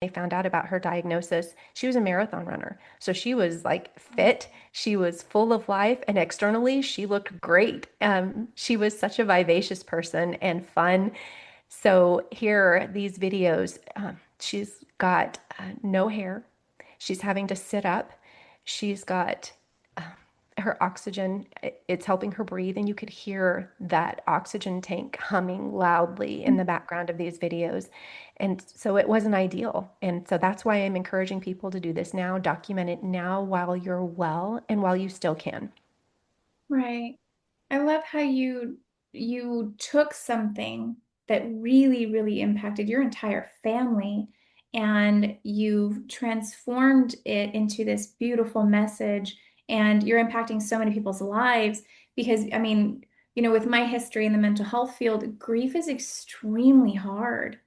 they found out about her diagnosis, she was a marathon runner. So she was like fit, she was full of life, and externally, she looked great. She was such a vivacious person and fun. So here are these videos. She's got no hair. She's having to sit up. She's got her oxygen, it's helping her breathe, and you could hear that oxygen tank humming loudly in the background of these videos. And so it wasn't ideal. And so that's why I'm encouraging people to do this now, document it now while you're well and while you still can. Right. I love how you took something that really, really impacted your entire family and you've transformed it into this beautiful message and you're impacting so many people's lives because I mean, with my history in the mental health field, grief is extremely hard.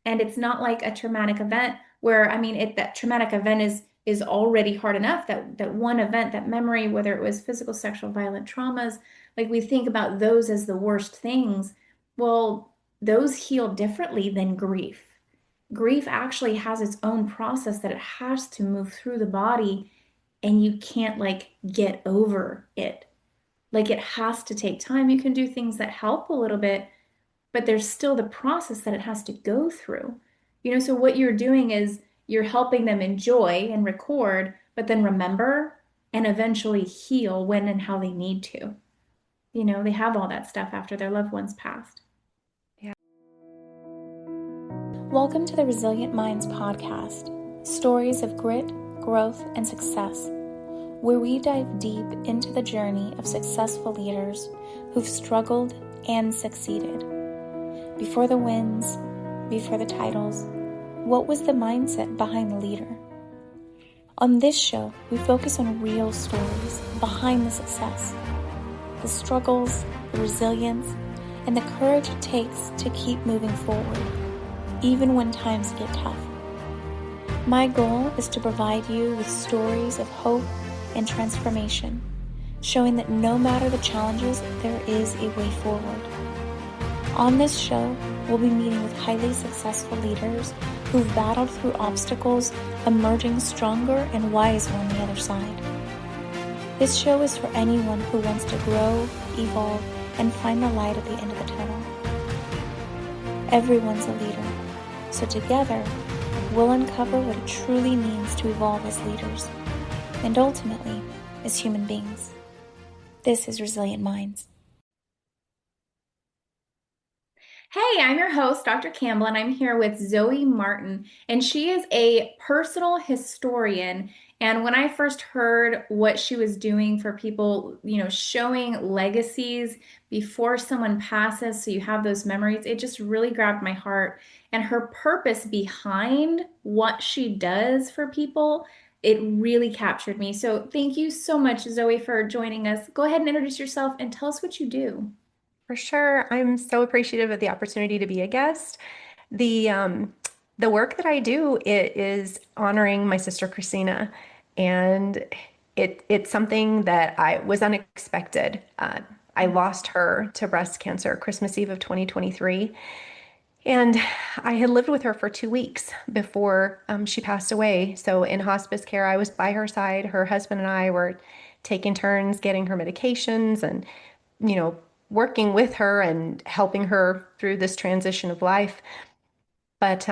And it's not like a traumatic event where I mean that traumatic event is already hard enough that one event, that memory, whether it was physical, sexual, violent traumas, like we think about those as the worst things. Well, those heal differently than grief. Grief actually has its own process that it has to move through the body, and you can't like get over it. Like it has to take time. You can do things that help a little bit, but there's still the process that it has to go through. So what you're doing is you're helping them enjoy and record, but then remember and eventually heal when and how they need to. They have all that stuff after their loved ones passed. Yeah. Welcome to the Resilient Minds podcast, stories of grit, growth, and success, where we dive deep into the journey of successful leaders who've struggled and succeeded. Before the wins, before the titles, what was the mindset behind the leader? On this show, we focus on real stories behind the success, the struggles, the resilience, and the courage it takes to keep moving forward, even when times get tough. My goal is to provide you with stories of hope and transformation, showing that no matter the challenges, there is a way forward. On this show, we'll be meeting with highly successful leaders who've battled through obstacles, emerging stronger and wiser on the other side. This show is for anyone who wants to grow, evolve, and find the light at the end of the tunnel. Everyone's a leader, so together, we'll uncover what it truly means to evolve as leaders, and ultimately, as human beings. This is Resilient Minds. Hey, I'm your host, Dr. Campbell, and I'm here with Zoe Martin, and she is a personal historian. And when I first heard what she was doing for people, showing legacies before someone passes, so you have those memories, it just really grabbed my heart. And her purpose behind what she does for people, it really captured me. So thank you so much, Zoe, for joining us. Go ahead and introduce yourself and tell us what you do. For sure. I'm so appreciative of the opportunity to be a guest. The um, the work that I do, it is honoring my sister Christina, and it's something that I was unexpected. I lost her to breast cancer Christmas Eve of 2023, and I had lived with her for 2 weeks before she passed away. So in hospice care, I was by her side. Her husband and I were taking turns getting her medications and you know, working with her and helping her through this transition of life. But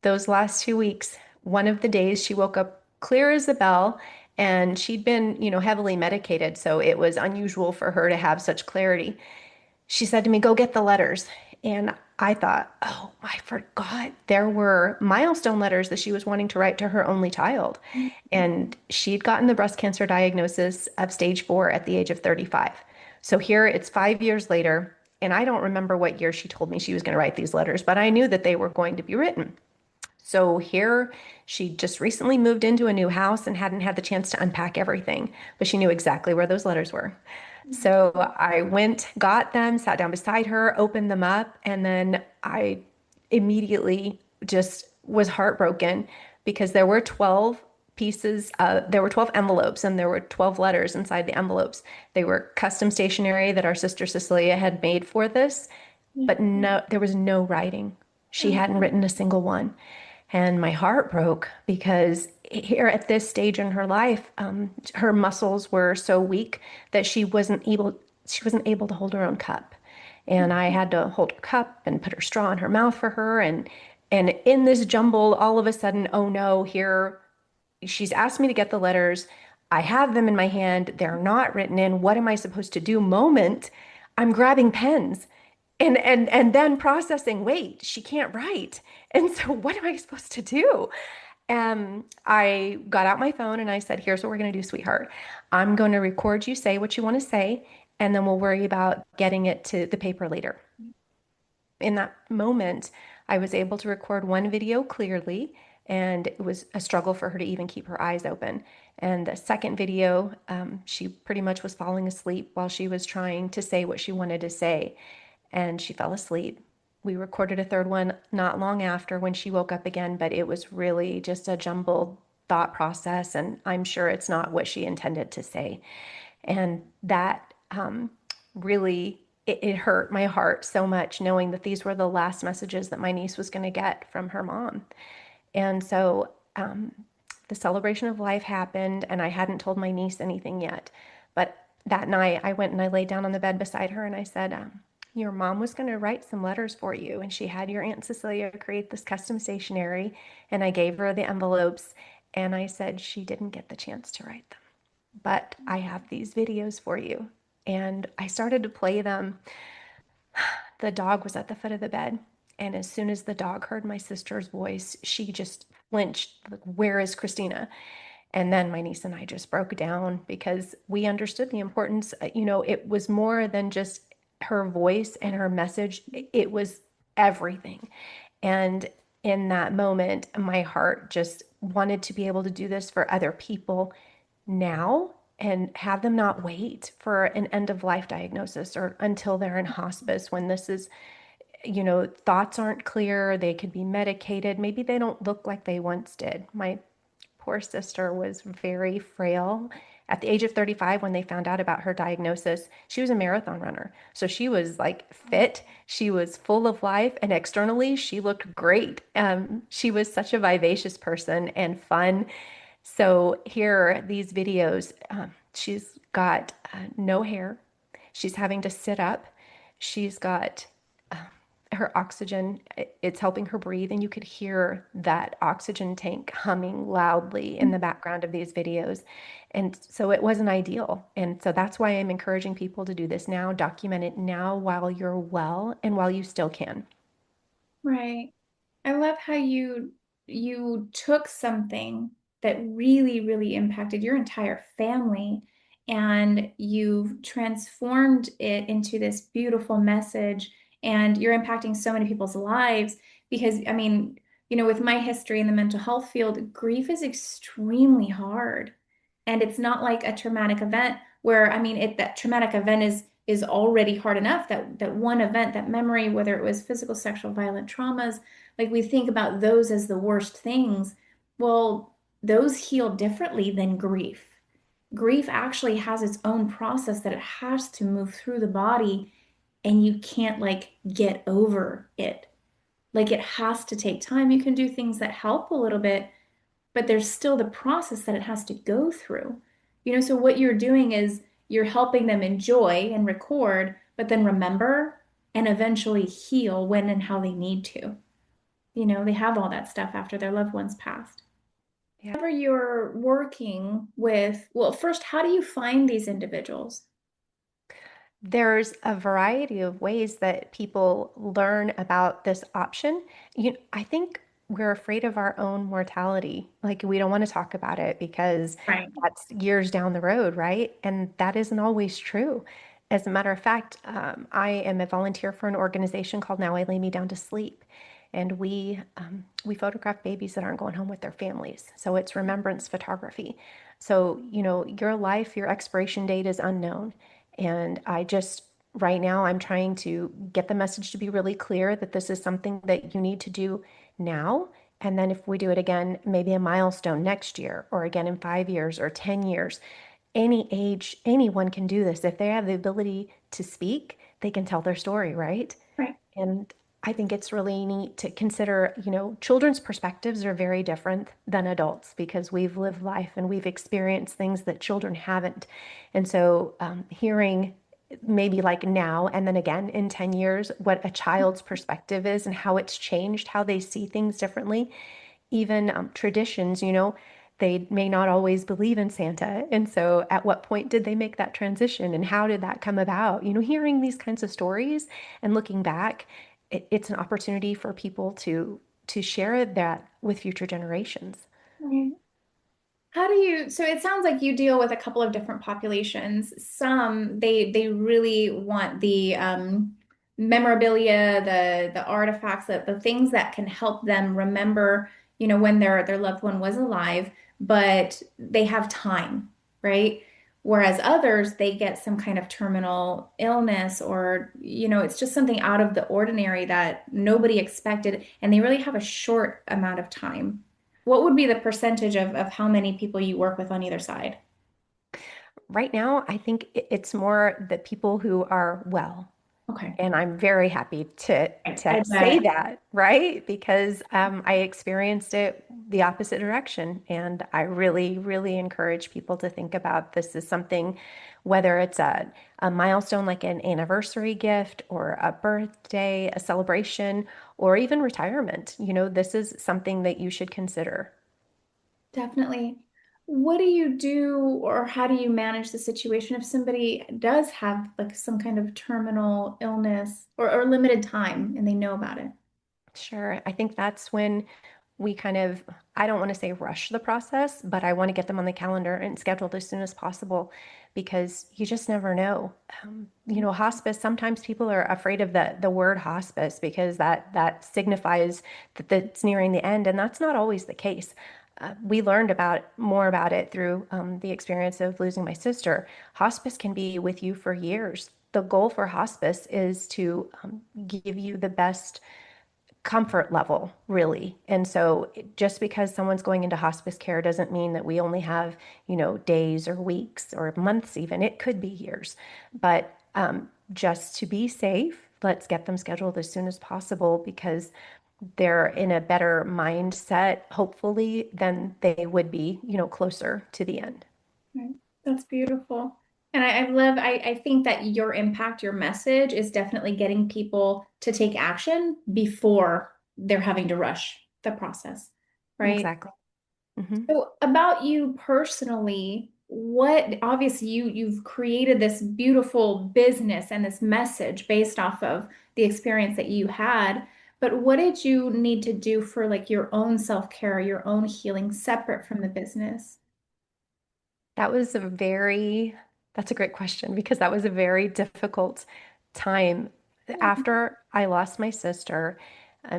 those last 2 weeks, one of the days she woke up clear as a bell, and she'd been, heavily medicated, so it was unusual for her to have such clarity. She said to me, "Go get the letters." And I thought, oh, I forgot there were milestone letters that she was wanting to write to her only child. And she'd gotten the breast cancer diagnosis of stage 4 at the age of 35. So here it's 5 years later, and I don't remember what year she told me she was going to write these letters, but I knew that they were going to be written. So here she just recently moved into a new house and hadn't had the chance to unpack everything, but she knew exactly where those letters were. So I went, got them, sat down beside her, opened them up, and then I immediately just was heartbroken because there were 12 envelopes and there were 12 letters inside the envelopes. They were custom stationery that our sister Cecilia had made for this, but no, there was no writing. She hadn't written a single one. And my heart broke because here at this stage in her life, her muscles were so weak that she wasn't able to hold her own cup. And I had to hold her cup and put her straw in her mouth for her. And in this jumble, all of a sudden, oh no, here she's asked me to get the letters. I have them in my hand. They're not written in. What am I supposed to do? Moment, I'm grabbing pens and then processing, wait, she can't write. And so what am I supposed to do? I got out my phone and I said, here's what we're going to do, sweetheart. I'm going to record you say what you want to say, and then we'll worry about getting it to the paper later. In that moment, I was able to record one video clearly, and it was a struggle for her to even keep her eyes open. And the second video, she pretty much was falling asleep while she was trying to say what she wanted to say, and she fell asleep. We recorded a third one not long after when she woke up again, but it was really just a jumbled thought process, and I'm sure it's not what she intended to say. And that really it hurt my heart so much knowing that these were the last messages that my niece was going to get from her mom. And so the celebration of life happened, and I hadn't told my niece anything yet. But that night, I went and I laid down on the bed beside her and I said, your mom was going to write some letters for you. And she had your Aunt Cecilia create this custom stationery. And I gave her the envelopes. And I said, she didn't get the chance to write them, but I have these videos for you. And I started to play them. The dog was at the foot of the bed. And as soon as the dog heard my sister's voice, she just flinched, like, where is Christina? And then my niece and I just broke down because we understood the importance. It was more than just her voice and her message, it was everything. And in that moment, my heart just wanted to be able to do this for other people now and have them not wait for an end of life diagnosis or until they're in hospice when this is, thoughts aren't clear, they could be medicated, maybe they don't look like they once did. My poor sister was very frail. At the age of 35, when they found out about her diagnosis, she was a marathon runner. So she was like fit, she was full of life, and externally, she looked great. She was such a vivacious person and fun. So here are these videos. She's got no hair. She's having to sit up. She's got her oxygen, it's helping her breathe, and you could hear that oxygen tank humming loudly in the background of these videos. And so it wasn't ideal. And so that's why I'm encouraging people to do this now, document it now while you're well and while you still can. Right. I love how you took something that really, really impacted your entire family and you've transformed it into this beautiful message and you're impacting so many people's lives because I mean, with my history in the mental health field, grief is extremely hard. And it's not like a traumatic event where I mean that traumatic event is already hard enough that one event, that memory, whether it was physical, sexual, violent traumas, like we think about those as the worst things. Well, those heal differently than grief. Grief actually has its own process that it has to move through the body, and you can't like get over it. Like it has to take time. You can do things that help a little bit, but there's still the process that it has to go through. So what you're doing is you're helping them enjoy and record, but then remember and eventually heal when and how they need to. They have all that stuff after their loved ones passed. Yeah. Whenever you're working with, well, first, how do you find these individuals? There's a variety of ways that people learn about this option. I think we're afraid of our own mortality. Like we don't want to talk about it because Right. that's years down the road, right? And that isn't always true. As a matter of fact, I am a volunteer for an organization called Now I Lay Me Down to Sleep, and we photograph babies that aren't going home with their families. So it's remembrance photography. So your life, your expiration date is unknown. And right now, I'm trying to get the message to be really clear that this is something that you need to do now. And then if we do it again, maybe a milestone next year, or again in 5 years or 10 years, any age, anyone can do this. If they have the ability to speak, they can tell their story, right? Right. And I think it's really neat to consider, children's perspectives are very different than adults because we've lived life and we've experienced things that children haven't. And so, hearing maybe like now and then again in 10 years what a child's perspective is and how it's changed, how they see things differently, even traditions, they may not always believe in Santa. And so, at what point did they make that transition and how did that come about? Hearing these kinds of stories and looking back, it's an opportunity for people to share that with future generations. Right. How do you, so it sounds like you deal with a couple of different populations. Some they really want the memorabilia, the artifacts, the things that can help them remember, when their loved one was alive, but they have time, right? Whereas others, they get some kind of terminal illness or, it's just something out of the ordinary that nobody expected, and they really have a short amount of time. What would be the percentage of how many people you work with on either side? Right now, I think it's more the people who are well. Okay. And I'm very happy to I say bet. that, right? Because I experienced it the opposite direction. And I really, really encourage people to think about this as something, whether it's a milestone like an anniversary gift or a birthday, a celebration, or even retirement. This is something that you should consider. Definitely. What do you do or how do you manage the situation if somebody does have like some kind of terminal illness or limited time and they know about it? Sure. I think that's when we kind of, I don't want to say rush the process, but I want to get them on the calendar and scheduled as soon as possible because you just never know. Hospice, sometimes people are afraid of the word hospice because that signifies that it's nearing the end, and that's not always the case. We learned about more about it through the experience of losing my sister. Hospice can be with you for years. The goal for hospice is to give you the best comfort level, really. And so just because someone's going into hospice care doesn't mean that we only have, days or weeks or months even. It could be years. But just to be safe, let's get them scheduled as soon as possible because they're in a better mindset, hopefully, than they would be, closer to the end. Right. That's beautiful. And I think that your impact, your message is definitely getting people to take action before they're having to rush the process, right? Exactly. Hmm. So about you personally, what obviously you've created this beautiful business and this message based off of the experience that you had, but what did you need to do for like your own self-care, your own healing separate from the business? That was a very, that's a great question because that was a very difficult time. After I lost my sister,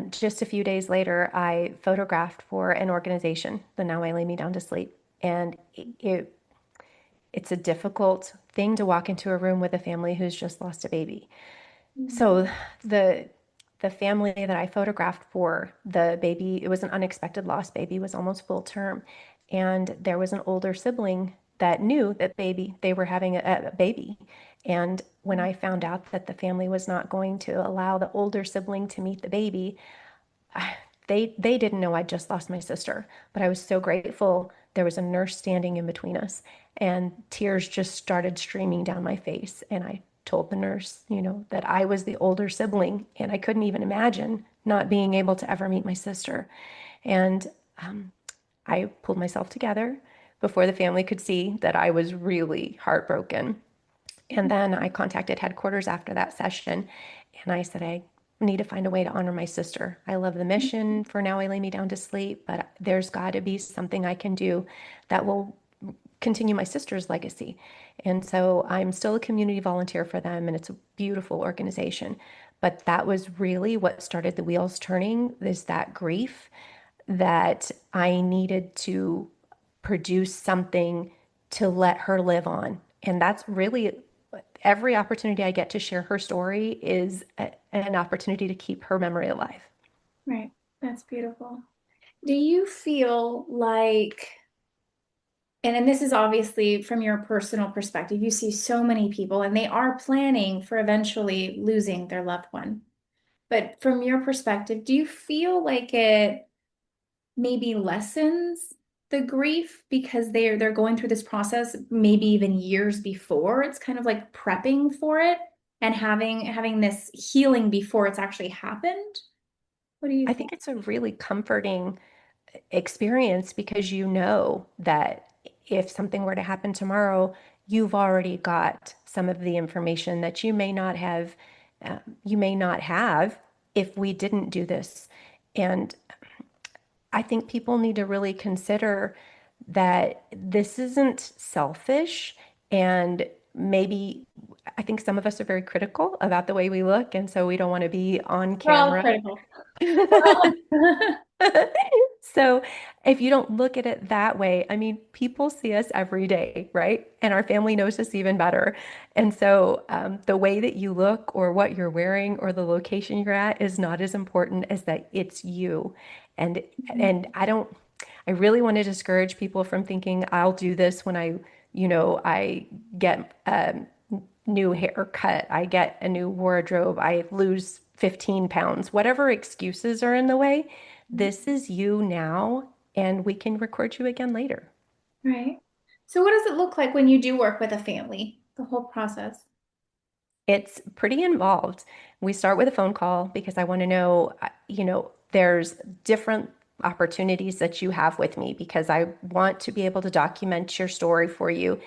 just a few days later, I photographed for an organization, the Now I Lay Me Down to Sleep. And it's a difficult thing to walk into a room with a family who's just lost a baby. Mhm. So the the family that I photographed for the baby, it was an unexpected loss. Baby was almost full term, and there was an older sibling that knew that they were having a baby. And when I found out that the family was not going to allow the older sibling to meet the baby, they didn't know I just lost my sister, but I was so grateful. There was a nurse standing in between us, and tears just started streaming down my face. And I told the nurse, that I was the older sibling, and I couldn't even imagine not being able to ever meet my sister. And I pulled myself together before the family could see that I was really heartbroken. And then I contacted headquarters after that session and I said, I need to find a way to honor my sister. I love the mission for Now I Lay Me Down to Sleep, but there's got to be something I can do that will continue my sister's legacy. And so I'm still a community volunteer for them, and it's a beautiful organization. But that was really what started the wheels turning, is that grief that I needed to produce something to let her live on. And that's really every opportunity I get to share her story is an opportunity to keep her memory alive. Right. That's beautiful. Do you feel like, and this is obviously from your personal perspective, you see so many people and they are planning for eventually losing their loved one. But from your perspective, do you feel like it maybe lessens the grief because they're going through this process maybe even years before? It's kind of like prepping for it and having this healing before it's actually happened. What do you I think? think it's a really comforting experience because you know that if something were to happen tomorrow, you've already got some of the information that you may not have if we didn't do this. And I think people need to really consider that this isn't selfish. And maybe I think some of us are very critical about the way we look. And so we don't want to be on We're all camera. critical. We're all- So if you don't look at it that way, I mean, people see us every day, right? And our family knows us even better. And so the way that you look or what you're wearing or the location you're at is not as important as that it's you. And and I really want to discourage people from thinking I'll do this when I get new haircut, I get a new wardrobe, I lose 15 pounds, whatever excuses are in the way, this is you now, and we can record you again later. Right. So what does it look like when you do work with a family, the whole process? It's pretty involved. We start with a phone call because I want to know, there's different opportunities that you have with me because I want to be able to document your story for you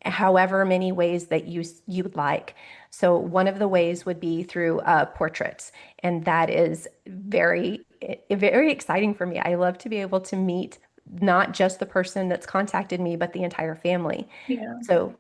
however many ways that you'd like. So one of the ways would be through portraits, and that is very exciting for me. I love to be able to meet not just the person that's contacted me, but the entire family. Yeah. So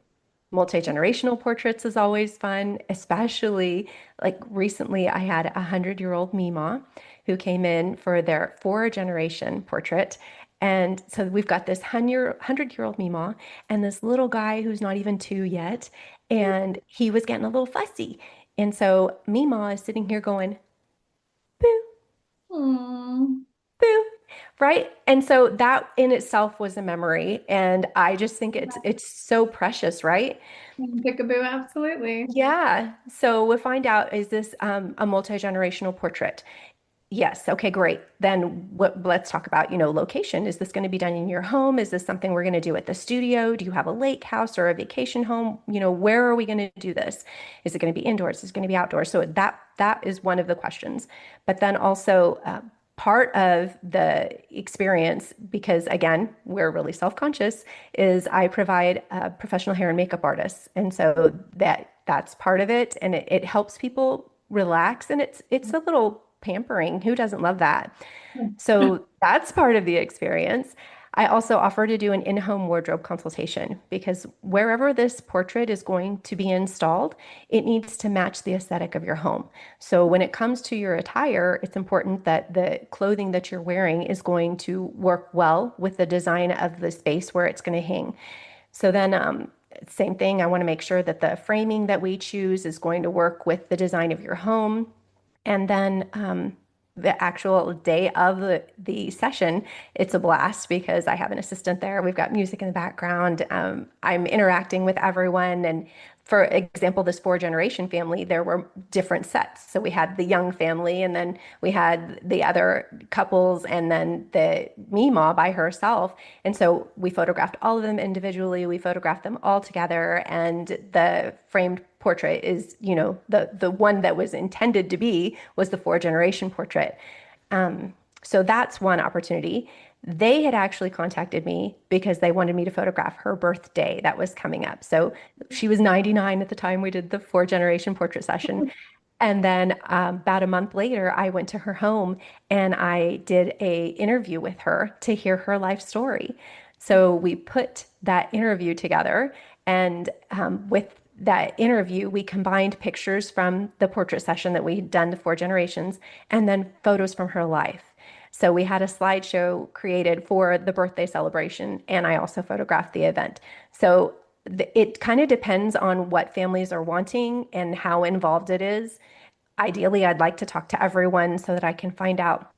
multi-generational portraits is always fun, especially like recently I had a 100-year-old Mima who came in for their 4 generation portrait. And so we've got this 100-year-old Mima and this little guy who's not even 2 yet. And he was getting a little fussy. And so Mima is sitting here going, boo, Hmm. boo, right? And so that in itself was a memory. And I just think it's so precious, right? Peekaboo, absolutely. Yeah. So we'll find out, is this a multi-generational portrait? Yes. Okay, great. Then let's talk about, location. Is this going to be done in your home? Is this something we're going to do at the studio? Do you have a lake house or a vacation home? Where are we going to do this? Is it going to be indoors? Is it going to be outdoors? So that is one of the questions. But then also part of the experience, because again, we're really self-conscious, is I provide professional hair and makeup artists. And so that's part of it. And it helps people relax, and it's a little pampering. Who doesn't love that? So that's part of the experience. I also offer to do an in-home wardrobe consultation because wherever this portrait is going to be installed, it needs to match the aesthetic of your home. So when it comes to your attire, it's important that the clothing that you're wearing is going to work well with the design of the space where it's going to hang. So then, same thing, I want to make sure that the framing that we choose is going to work with the design of your home. And then the actual day of the session, it's a blast because I have an assistant there. We've got music in the background. I'm interacting with everyone. And for example, this 4 generation family, there were different sets. So we had the young family, and then we had the other couples, and then the Mima by herself. And so we photographed all of them individually. We photographed them all together. And the framed portrait is, the one that was intended to be was the 4 generation portrait. So that's one opportunity. They had actually contacted me because they wanted me to photograph her birthday that was coming up. So she was 99 at the time we did the 4 generation portrait session. And then about a month later, I went to her home and I did a interview with her to hear her life story. So we put that interview together, and with that interview, we combined pictures from the portrait session that we had done, the 4 generations, and then photos from her life. So we had a slideshow created for the birthday celebration, and I also photographed the event. So it kind of depends on what families are wanting and how involved it is. Ideally, I'd like to talk to everyone so that I can find out,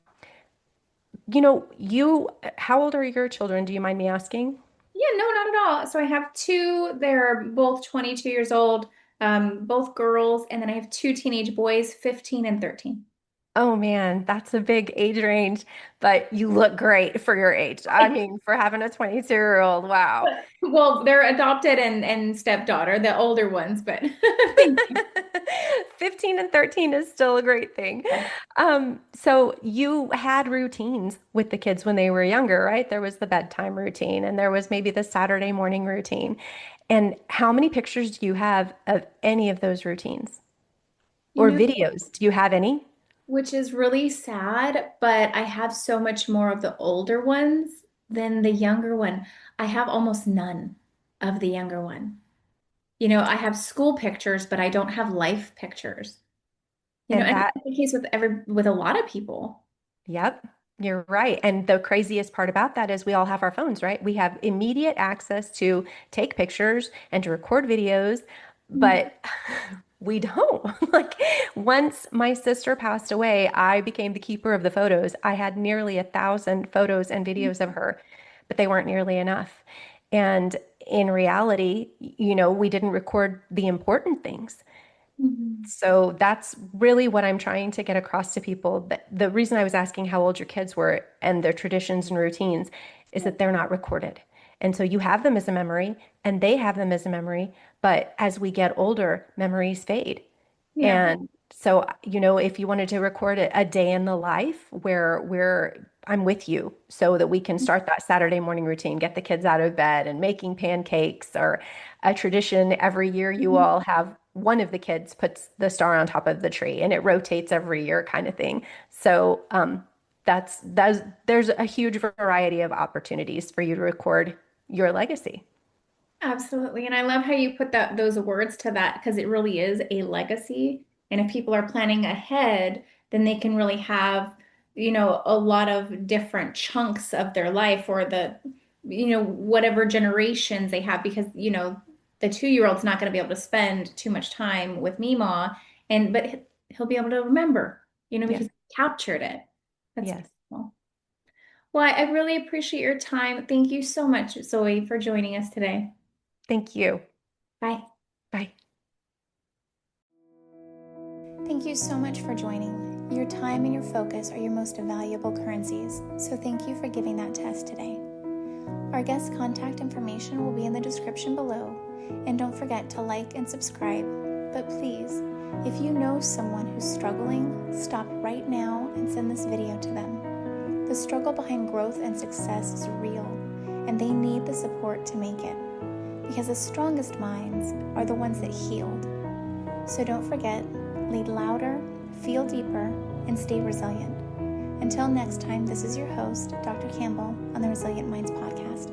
how old are your children? Do you mind me asking? Yeah, no, not at all. So I have two, they're both 22 years old, both girls, and then I have two teenage boys, 15 and 13. Oh man, that's a big age range, but you look great for your age. I mean, for having a 22-year-old, wow. Well, they're adopted and stepdaughter, the older ones, but thank you. 15 and 13 is still a great thing. So you had routines with the kids when they were younger, right? There was the bedtime routine and there was maybe the Saturday morning routine. And how many pictures do you have of any of those routines You or know, videos? Do you have any? which is really sad, but I have so much more of the older ones than the younger one. I have almost none of the younger one. I have school pictures, but I don't have life pictures. And And that that's the case with a lot of people. Yep, you're right. And the craziest part about that is we all have our phones, right? We have immediate access to take pictures and to record videos, Mhm. but we don't. Like, once my sister passed away, I became the keeper of the photos. I had nearly 1,000 photos and videos of her, but they weren't nearly enough. And in reality, we didn't record the important things. Mhm. So that's really what I'm trying to get across to people. The reason I was asking how old your kids were and their traditions and routines is that they're not recorded. And so you have them as a memory and they have them as a memory. But as we get older, memories fade. Yeah. And so, if you wanted to record a day in the life where I'm with you so that we can start that Saturday morning routine, get the kids out of bed and making pancakes, or a tradition every year you Mhm. all have one of the kids puts the star on top of the tree and it rotates every year kind of thing. So, there's a huge variety of opportunities for you to record your legacy. Absolutely. And I love how you put those words to that because it really is a legacy. And if people are planning ahead, then they can really have, a lot of different chunks of their life or whatever generations they have because, the 2-year-old's not going to be able to spend too much time with Mima but he'll be able to remember, because Yes. he captured it. That's Yes. beautiful. Well, I really appreciate your time. Thank you so much, Zoe, for joining us today. Thank you. Bye. Bye. Thank you so much for joining. Your time and your focus are your most valuable currencies, so thank you for giving that to us today. Our guest contact information will be in the description below, and don't forget to like and subscribe. But please, if you know someone who's struggling, stop right now and send this video to them. The struggle behind growth and success is real, and they need the support to make it, because the strongest minds are the ones that healed. So don't forget, lead louder, feel deeper, and stay resilient. Until next time, this is your host, Dr. Campbell, on the Resilient Minds podcast.